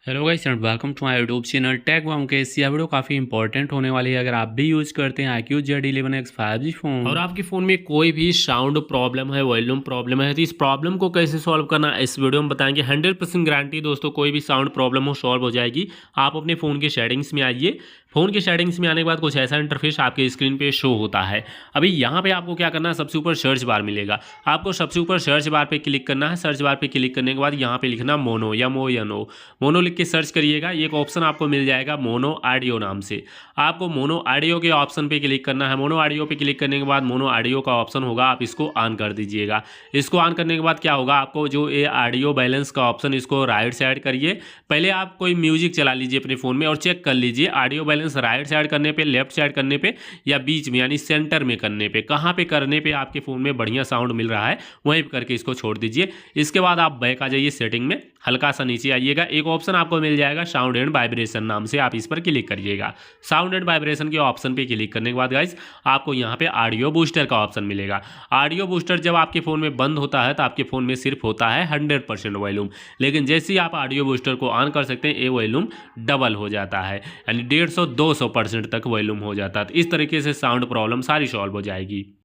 Hello guys and welcome to my YouTube channel tech बम के। यह वीडियो काफ़ी इंपॉर्टेंट होने वाली है अगर आप भी यूज़ करते हैं iQOO Z11X 5G फ़ोन और आपके फ़ोन में कोई भी साउंड प्रॉब्लम है, वॉल्यूम प्रॉब्लम है, तो इस प्रॉब्लम को कैसे सॉल्व करना है इस वीडियो में बताएंगे। 100% गारंटी दोस्तों, कोई भी साउंड प्रॉब्लम हो सॉल्व हो जाएगी। आप अपने फ़ोन के सेटिंग्स में आइए। फ़ोन के सेटिंग्स में आने के बाद कुछ ऐसा इंटरफेस आपके स्क्रीन पे शो होता है। अभी यहाँ पे आपको क्या करना है, सबसे ऊपर सर्च बार मिलेगा। आपको सबसे ऊपर सर्च बार पे क्लिक करना है। सर्च बार पे क्लिक करने के बाद यहाँ पे लिखना मोनो, MONO। मोनो लिख के सर्च करिएगा। एक ऑप्शन आपको मिल जाएगा मोनो ऑडियो नाम से। आपको मोनो ऑडियो के ऑप्शन पे क्लिक करना है। मोनो ऑडियो पे क्लिक करने के बाद मोनो ऑडियो का ऑप्शन होगा, आप इसको ऑन कर दीजिएगा। इसको ऑन करने के बाद क्या होगा, आपको जो ये ऑडियो बैलेंस का ऑप्शन, इसको राइट साइड करिए। पहले आप कोई म्यूजिक चला लीजिए अपने फ़ोन में और चेक कर लीजिए ऑडियो बैलेंस राइट साइड करने पे, लेफ्ट साइड करने पे या बीच में यानी सेंटर में करने पे, कहाँ पे करने पे आपके फ़ोन में बढ़िया साउंड मिल रहा है वहीं पे करके इसको छोड़ दीजिए। इसके बाद आप बैक आ जाइए सेटिंग में, हल्का सा नीचे आइएगा। एक ऑप्शन आपको मिल जाएगा साउंड एंड वाइब्रेशन नाम से, आप इस पर क्लिक करिएगा। साउंड एंड वाइब्रेशन के ऑप्शन पे क्लिक करने के बाद गाइस आपको यहाँ पे ऑडियो बूस्टर का ऑप्शन मिलेगा। ऑडियो बूस्टर जब आपके फ़ोन में बंद होता है तो आपके फ़ोन में सिर्फ होता है 100% वॉल्यूम, लेकिन जैसे ही आप ऑडियो बूस्टर को ऑन कर सकते हैं ये वॉल्यूम डबल हो जाता है, यानी 150-200% तक वॉल्यूम हो जाता है। तो इस तरीके से साउंड प्रॉब्लम सारी सॉल्व हो जाएगी।